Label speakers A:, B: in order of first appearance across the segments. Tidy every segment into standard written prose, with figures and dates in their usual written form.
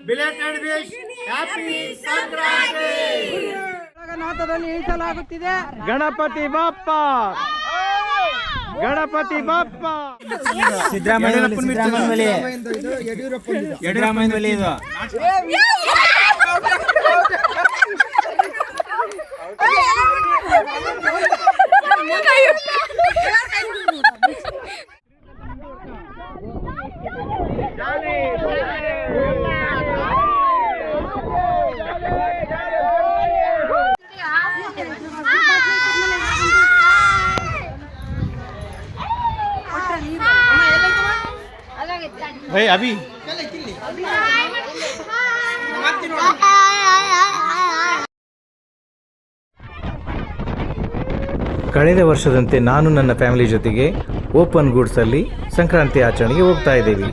A: Belated wish happy Sankranti.
B: ನಾಥದಲ್ಲಿ ಇಳಿಸಲಾಗುತ್ತಿದೆ.
C: ಗಣಪತಿ ಬಾಪ್ಪ ಗಣಪತಿ ಬಾಪ್ಪ.
A: ಯಡಿಯೂರಪ್ಪನ ಬಲಿ ಇದು.
C: भाई अभी ಕಳೆದ ವರ್ಷದಂತೆ ನಾನು ನನ್ನ ಫ್ಯಾಮಿಲಿ ಜೊತೆಗೆ ಓಪನ್ ಗೂಡ್ಸಲ್ಲಿ ಸಂಕ್ರಾಂತಿ ಆಚರಣೆಗೆ ಹೋಗ್ತಾ ಇದ್ದೀವಿ.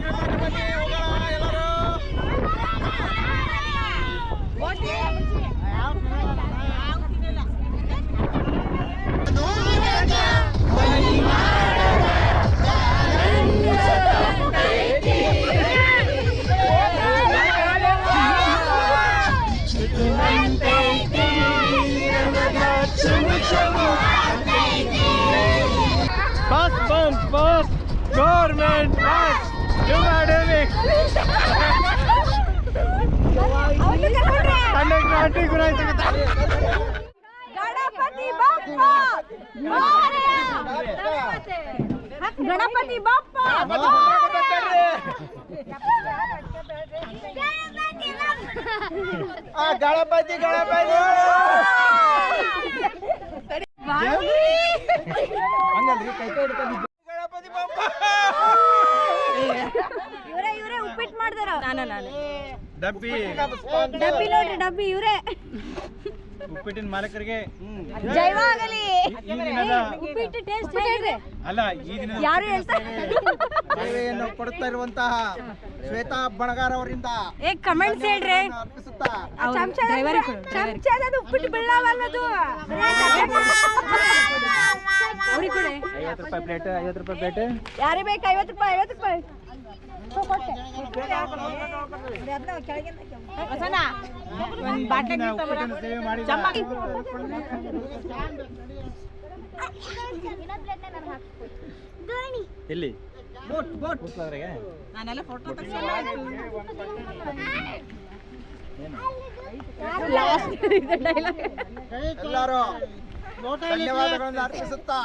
C: बस गवर्नमेंट बस
B: ಗಣಪತಿ ಬಾಪ್ಪ
A: ಗಣಪತಿ ಗಣಪತಿ
B: ಇವರೇ ಉಪ್ಪಿಟ್ಟು ಮಾಡಿದಾರ.
C: ಡಬ್ಬಿ
B: ನೋಡ್ರಿ ಡಬ್ಬಿ ಇವರೇ
C: ಉಪ್ಪಿಟ್ಟಿನ ಮಾಲಕರಿಗೆ
B: ಜೈವಾಗಲಿ.
C: ಈ ದಿನದ
B: ಉಪ್ಪಿಟ್ಟು ಟೇಸ್ಟ್ ಹೇಗಿದೆ
C: ಅಲ್ಲ ಈ ದಿನ
B: ಯಾರು ಹೇಳ್ತಾರೆ
A: ಸೇವೆಯನ್ನು ಕೊಡುತ್ತಾ ಇರುವಂತಹ ಶ್ವೇತಾ ಬಣಗಾರ್ ಅವರಿಂದ
B: ಕಮೆಂಟ್ಸ್ ಹೇಳ್ರಿ.
A: ಅರ್ಪಿಸುತ್ತಾ
B: ಚಮಚದ ಉಪ್ಪಿಟ್ಟು ಬೆಳ್ಳವಲ್ಲದು ಅವ್ರಿಗೆ ಕೊಡಿ.
C: 50 ರೂಪಾಯಿ ಪ್ಲೇಟ್ 50 ರೂಪಾಯಿ ಪ್ಲೇಟ್
B: ಯಾರಿಗೆ ಬೇಕು? 50 ರೂಪಾಯಿ 50 ರೂಪಾಯಿ
C: ಸೇವೆ ಮಾಡಿ ಎಲ್ಲಿ
B: ನಾನೆಲ್ಲ ಫೋಟೋ
A: ಎಲ್ಲರೂ ಧನ್ಯವಾದಗಳನ್ನು ಅರ್ಪಿಸುತ್ತಾ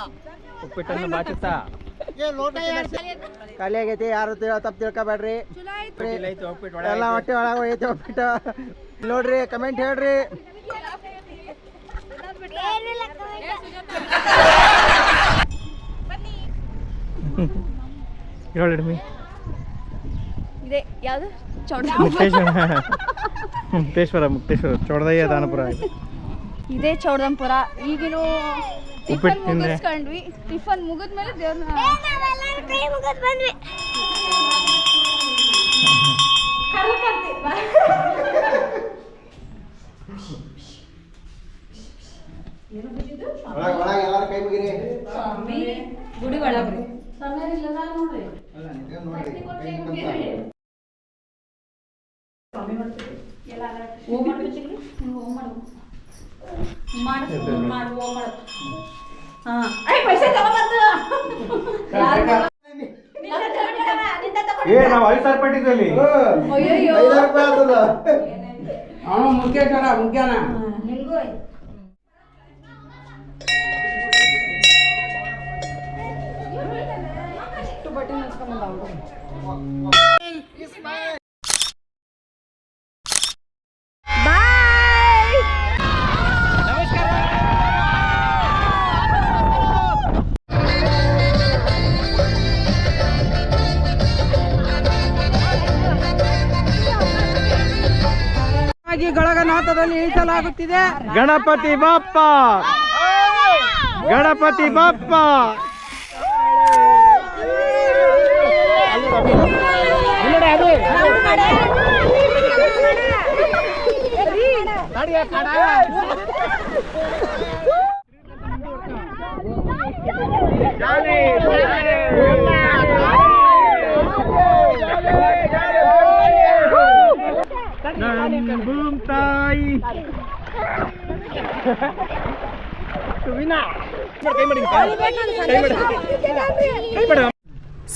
C: ಉಪ್ಪಿಟ್ಟನ್ನು ಬಾಚುತ್ತಾ
A: ಖಾಲಿ ಆಗೈತಿ. ಯಾರು ತಪ್ಪು ತಿಳ್ಕೊಬೇಡ್ರಿ. ಎಲ್ಲ ಹೊಟ್ಟೆ ಒಳಗೆ ಹೋಗೈತಿ ಉಪ್ಪಿಟ್ಟು. ನೋಡ್ರಿ, ಕಮೆಂಟ್ ಹೇಳ್ರಿ.
C: ಹೇಳಿ
B: ಇದೆ ಯಾವುದು?
C: ಮುಕ್ತೇಶ್ವರ ಚೌಡದಯ್ಯ ದಾನಪುರ
B: ಇದೇ ಚೌಡದಂಪುರ. ಈಗಿನ
C: ಉಪ್ಪಿಟ್ಟು ತಿಂದ್ರೆ
B: ಮುಗಿಸ್ಕೊಂಡ್ವಿ. ಟಿಫನ್ ಮುಗಿದ್ಮೇಲೆ ದೇವ್ರನ್ನ ಬಂದ್ವಿ.
A: ಎಲ್ಲರೂ ಕೈ ಮುಗಿರಿ.
B: ಗುಡಿ ಒಳಗ್ರಿ
C: ನಾವು 5,000 ಪಟ್ಟಿದ್ದಲ್ಲಿ
A: ಮುಖ್ಯನ
B: ಗಳಗನಾಥದಲ್ಲಿ ಇಳಿಸಲಾಗುತ್ತಿದೆ.
C: ಗಣಪತಿ ಬಾಪ್ಪ ಗಣಪತಿ ಬಾಪ್ಪ.
A: ಭೂಮ್ ತಾಯಿ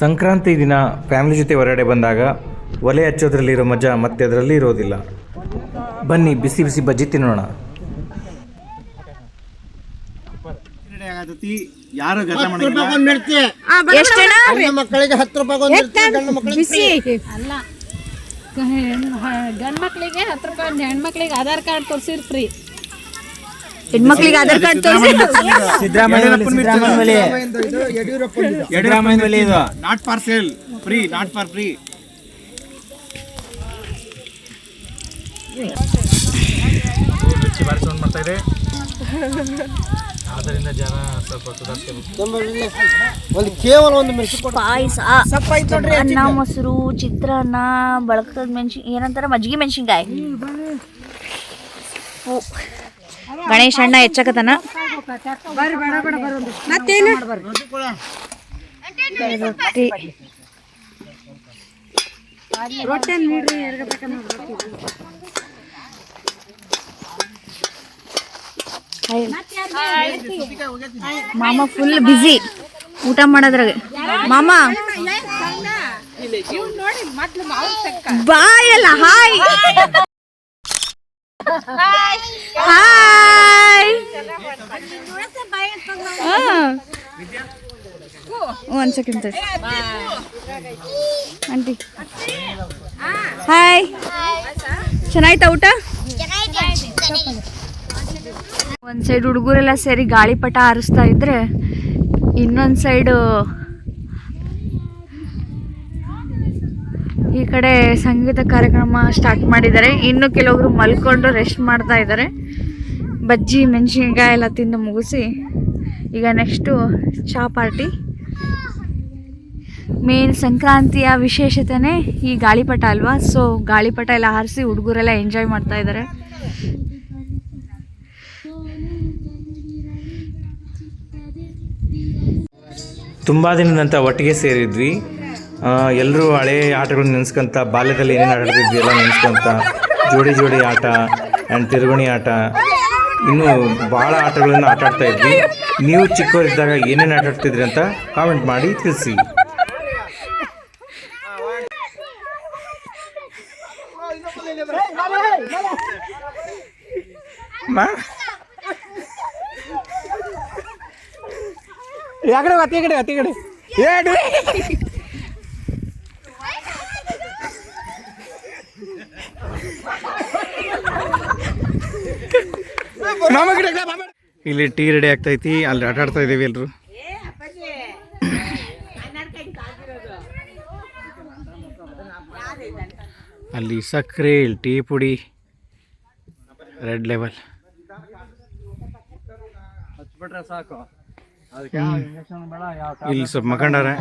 C: ಸಂಕ್ರಾಂತಿ ದಿನ ಫ್ಯಾಮಿಲಿ ಜೊತೆ ಹೊರಗಡೆ ಬಂದಾಗ ಒಲೆ ಹಚ್ಚೋದ್ರಲ್ಲಿರೋ ಮಜಾ ಮತ್ತೆ ಅದರಲ್ಲಿ ಇರೋದಿಲ್ಲ. ಬನ್ನಿ ಬಿಸಿ ಬಿಸಿ ಬಜ್ಜಿ ತಿನ್ನೋಣ.
A: ಯಾರು
D: ಮಕ್ಕಳಿಗೆ 10 ರೂಪಾಯಿ
E: ಅಲ್ಲ ಗಂಡು ಮಕ್ಳಿಗೆ 10 ರೂಪಾಯಿ, ಹೆಣ್ಮಕ್ಳಿಗೆ ಆಧಾರ್ ಕಾರ್ಡ್ ತೋರಿಸಿರ್ ಫ್ರೀ.
B: ಹೆಣ್ಮಕ್ಳಿಗೆ ಆಧಾರ್ ಕಾರ್ಡ್ ತೋರಿಸಿ
A: ಯಡಿಯೂರಪ್ಪ ಇದು not for sale, free, not for free. ಬಾರಿ ಸೌಂಡ್ ಮಾಡ್ತಾ ಇದೆ, ಆದ್ದರಿಂದ ಜನ ಸ್ವಲ್ಪ
D: ಕೇವಲ ಒಂದು ಮೆಣಸು
B: ಪಾಯಸ, ಅನ್ನ, ಮೊಸರು, ಚಿತ್ರಾನ್ನ, ಬಳಕದ ಮೆಣಸಿನ ಏನಂತಾರ ಮಜ್ಜಿಗೆ ಮೆಣಸಿನ್ಕಾಯಿ. ಗಣೇಶ ಅಣ್ಣ ಹೆಚ್ಚಕತನ. ರೊಟ್ಟಿ ಮಾಮ ಫುಲ್ ಬಿಸಿ ಊಟ ಮಾಡೋದ್ರಾಗ. ಮಾಮ ಬಾಯಲ್ಲ ಹಾಯ್ ಹಾಯ್. ಒಂದು ಸೆಕೆಂಡ್ ಆಂಟಿ ಹಾಯ್. ಚೆನ್ನಾಯ್ತಾ ಊಟ? ಒಂದು ಸೈಡ್ ಹುಡುಗರೆಲ್ಲ ಸೇರಿ ಗಾಳಿಪಟ ಹಾರಿಸ್ತಾ ಇದ್ರೆ ಇನ್ನೊಂದು ಸೈಡು ಈ ಕಡೆ ಸಂಗೀತ ಕಾರ್ಯಕ್ರಮ ಸ್ಟಾರ್ಟ್ ಮಾಡಿದ್ದಾರೆ. ಇನ್ನು ಕೆಲವೊಬ್ರು ಮಲ್ಕೊಂಡು ರೆಸ್ಟ್ ಮಾಡ್ತಾ ಇದ್ದಾರೆ. ಬಜ್ಜಿ ಮೆಣಸಿನ್ಕಾಯಿ ಎಲ್ಲ ತಿಂದು ಮುಗಿಸಿ ಈಗ ನೆಕ್ಸ್ಟು ಚಾ ಪಾರ್ಟಿ. ಮೇನ್ ಸಂಕ್ರಾಂತಿಯ ವಿಶೇಷತೆನೇ ಈ ಗಾಳಿಪಟ ಅಲ್ವಾ, ಸೊ ಗಾಳಿಪಟ ಎಲ್ಲ ಹಾರಿಸಿ ಹುಡುಗರೆಲ್ಲ ಎಂಜಾಯ್ ಮಾಡ್ತಾ ಇದ್ದಾರೆ.
C: ತುಂಬ ದಿನದ ನಂತರ ಒಟ್ಟಿಗೆ ಸೇರಿದ್ವಿ. ಎಲ್ಲರೂ ಹಳೆ ಆಟಗಳನ್ನ ನೆನೆಸ್ಕೊಂತ, ಬಾಲ್ಯದಲ್ಲಿ ಏನೇನು ಆಟಾಡ್ತಿದ್ವಿ ಎಲ್ಲ ನೆನೆಸ್ಕೊಂತ, ಜೋಡಿ ಜೋಡಿ ಆಟ ಆ್ಯಂಡ್ ತಿರುಗಣಿ ಆಟ, ಇನ್ನೂ ಭಾಳ ಆಟಗಳನ್ನು ಆಟಾಡ್ತಾ ಇದ್ವಿ. ನೀವು ಚಿಕ್ಕವರಿದ್ದಾಗ ಏನೇನು ಆಟಾಡ್ತಿದ್ರಿ ಅಂತ ಕಾಮೆಂಟ್ ಮಾಡಿ ತಿಳಿಸಿ.
A: ಯಾಕಡೆ ಅತಿ ಕಡೆ ಹೇಳಿ
C: ಇಲ್ಲಿ ಟೀ ರೆಡಿ ಆಗ್ತೈತಿ, ಅಲ್ಲಿ ಆಟಾಡ್ತಾ ಇದ್ದೀವಿ ಎಲ್ಲರೂ. ಅಲ್ಲಿ ಸಕ್ಕರೆ, ಇಲ್ಲಿ ಟೀ ಪುಡಿ, ರೆಡ್ ಲೆವೆಲ್. ಇಲ್ಲಿ ಸ್ವಲ್ಪ ಮಕ್ಕಂಡಾರೆ,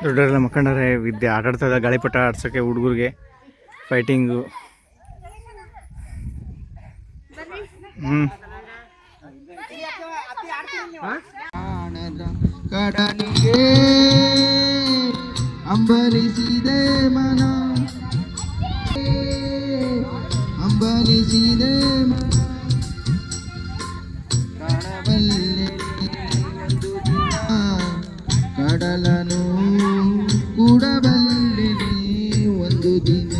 C: ದೊಡ್ಡವರೆಲ್ಲ ಮಕ್ಕಂಡಾರೆ. ವಿದ್ಯೆ ಆಟಾಡ್ತಾ ಇದ್ದ ಗಾಳಿಪಟ ಆಡ್ಸೋಕ್ಕೆ ಹುಡುಗರಿಗೆ ಫೈಟಿಂಗು.
D: ಕಡಲಿಗೆ ಅಂಬಲಿಸಿದೆ ಮನ, ಅಂಬಲಿಸಿದೆ ಮನ, ಕಾಣಬಲ್ಲೆ ಒಂದು ದಿನ ಕಡಲನು ಕೂಡಬಲ್ಲೆ ಒಂದು ದಿನ.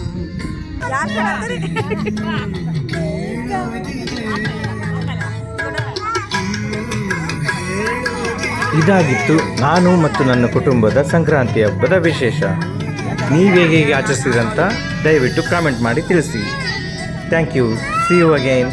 C: ಇದಾಗಿತ್ತು ನಾನು ಮತ್ತು ನನ್ನ ಕುಟುಂಬದ ಸಂಕ್ರಾಂತಿ ಹಬ್ಬದ ವಿಶೇಷ. ನೀವು ಹೇಗೆ ಆಚರಿಸಿದಂತ ದಯವಿಟ್ಟು ಕಾಮೆಂಟ್ ಮಾಡಿ ತಿಳಿಸಿ. Thank you. See you again.